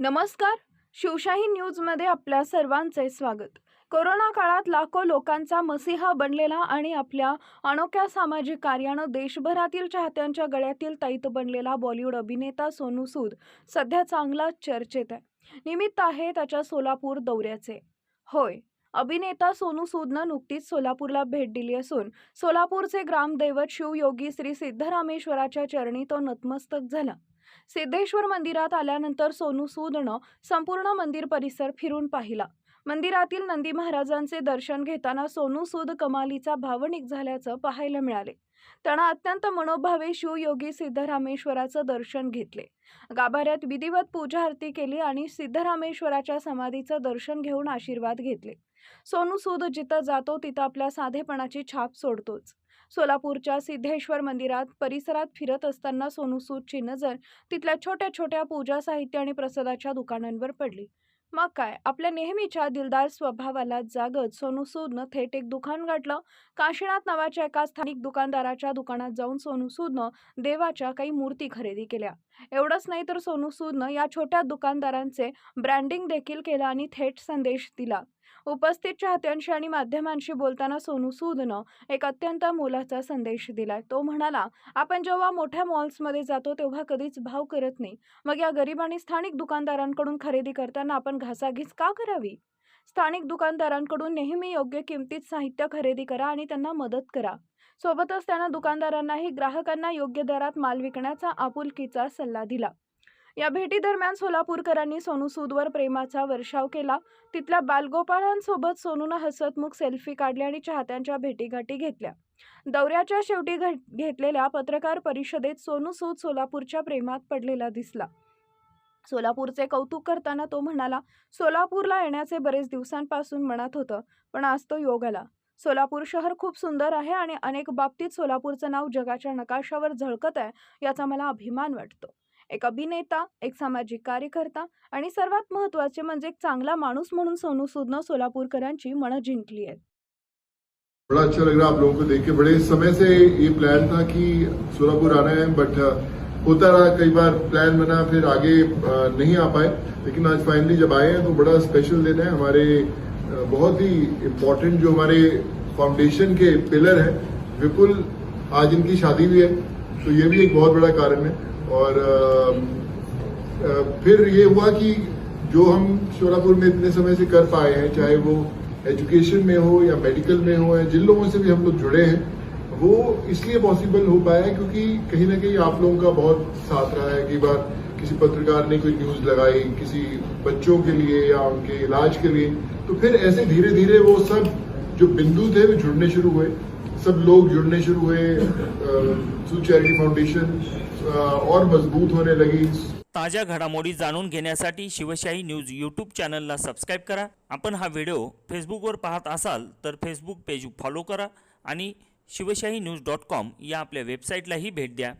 नमस्कार. शिवशाही न्यूजमध्ये आपल्या सर्वांचे स्वागत. कोरोना काळात लाखो लोकांचा मसीहा बनलेला आणि आपल्या अनोख्या सामाजिक कार्यानं देशभरातील चाहत्यांच्या गळ्यातील तैत बनलेला बॉलिवूड अभिनेता सोनू सूद सध्या चांगला चर्चेत आहे. निमित्त आहे त्याच्या सोलापूर दौऱ्याचे. होय, अभिनेता सोनू सूदनं नुकतीच सोलापूरला भेट दिली असून सोलापूरचे ग्रामदैवत शिवयोगी श्री सिद्धरामेश्वराच्या चरणी तो नतमस्तक झाला. सिद्धेश्वर मंदिरात आल्यानंतर सोनू सूदनं संपूर्ण मंदिर परिसर फिरून पाहिला. मंदिरातील नंदी महाराजांचे दर्शन घेताना सोनू सूद कमालीचा भावनिक झाल्याचं पाहायला मिळाले. त्यानं अत्यंत मनोभावे शिवयोगी सिद्धरामेश्वराचं दर्शन घेतले. गाभाऱ्यात विधिवत पूजा आरती केली आणि सिद्धरामेश्वराच्या समाधीचं दर्शन घेऊन आशीर्वाद घेतले. सोनू सूद जिथं जातो तिथं आपल्या साधेपणाची छाप सोडतोच. सोलापूरच्या सिद्धेश्वर मंदिरात परिसरात फिरत असताना सोनू सूदची नजर तिथल्या छोट्या छोट्या पूजा साहित्य आणि प्रसादाच्या दुकानांवर पडली. मग काय, आपल्या नेहमीच्या दिलदार स्वभावाला जागत सोनू सूदनं थेट एक दुकान गाठलं. काशीनाथ नावाच्या एका स्थानिक दुकानदाराच्या दुकानात जाऊन सोनू सूदनं देवाच्या काही मूर्ती खरेदी केल्या. एवढंच नाही तर सोनू सूदनं या छोट्या दुकानदारांचे ब्रँडिंग देखील केलं आणि थेट संदेश दिला. उपस्थित चाहत्यांशी आणि माध्यमांशी बोलताना सोनू सूदनं एक अत्यंत मोलाचा संदेश दिलाय. तो म्हणाला, आपण जेव्हा मोठ्या मॉल्समध्ये जातो तेव्हा कधीच भाव करत नाही. मग या गरीब आणि स्थानिक दुकानदारांकडून खरेदी करताना आपण घासाघीस का करावी? स्थानिक दुकानदारांकडून नेहमी योग्य किमतीत साहित्य खरेदी करा आणि त्यांना मदत करा. सोबतच त्यानं दुकानदारांनाही ग्राहकांना योग्य दरात माल विकण्याचा आपुलकीचा सल्ला दिला. या भेटीदरम्यान सोलापूरकरांनी सोनू सूदवर प्रेमाचा वर्षाव केला. तिथल्या बालगोपाळांसोबत सोनूनं हसतमुख सेल्फी काढले आणि चाहत्यांच्या भेटीगाठी घेतल्या. दौऱ्याच्या शेवटी घेतलेल्या पत्रकार परिषदेत सोनू सूद सोलापूरच्या प्रेमात पडलेला दिसला. सोलापूरचे कौतुक करताना तो म्हणाला, सोलापूरला येण्याचे बरेच दिवसांपासून मनात होतं, पण आज तो योग आला. सोलापूर शहर खूप सुंदर आहे आणि अनेक बाबतीत सोलापूरचं नाव जगाच्या नकाशावर झळकत आहे, याचा मला अभिमान वाटतो. एक अभिनेता, एक सामाजिक कार्यकर्ता आणि सर्वात महत्त्वाचे म्हणजे एक चांगला माणूस म्हणून सोनू सूदनं सोलापूरकरांची मनं जिंकली आहेत. बड़ा अच्छा लग रहा है आप लोगों को देख के। बड़े समय से ये प्लान था कि सोलापुर आना है, बट होता रहा, कई बार प्लान बना फिर आगे नहीं आ पाए, लेकिन आज फाइनली जब आए हैं तो बड़ा स्पेशल दिन है। हमारे बहुत ही इम्पोर्टेंट जो हमारे फाउंडेशन के पिलर हैं, विपुल, आज इनकी शादी भी है, तो ये भी एक बहुत बड़ा कारण है। और फिर ये हुआ कि जो हम सोलापुर में इतने समय से कर पाए हैं, चाहे वो एजुकेशन में हो या मेडिकल में हो, या जिन लोगों से भी हम लोग जुड़े हैं, वो इसलिए पॉसिबल हो पाया है क्योंकि कहीं ना कहीं आप लोगों का बहुत साथ रहा है। कई बार किसी पत्रकार ने कोई न्यूज लगाई किसी बच्चों के लिए या उनके इलाज के लिए, तो फिर ऐसे धीरे धीरे वो सब जो बिंदु थे वो जुड़ने शुरू हुए, सब लोग जुड़ने शुरू हुए, सूद चैरिटी फाउंडेशन और मजबूत होने लगी। ताज्या घडामोडी जाणून घेण्यासाठी शिवशाही न्यूज यूट्यूब चॅनलला सबस्क्राईब करा। आपण हा व्हिडिओ फेसबुकवर पाहत असाल तर फेसबुक पेज फॉलो करा आणि शिवशाही न्यूज.com या आपल्या वेबसाईटलाही भेट द्या।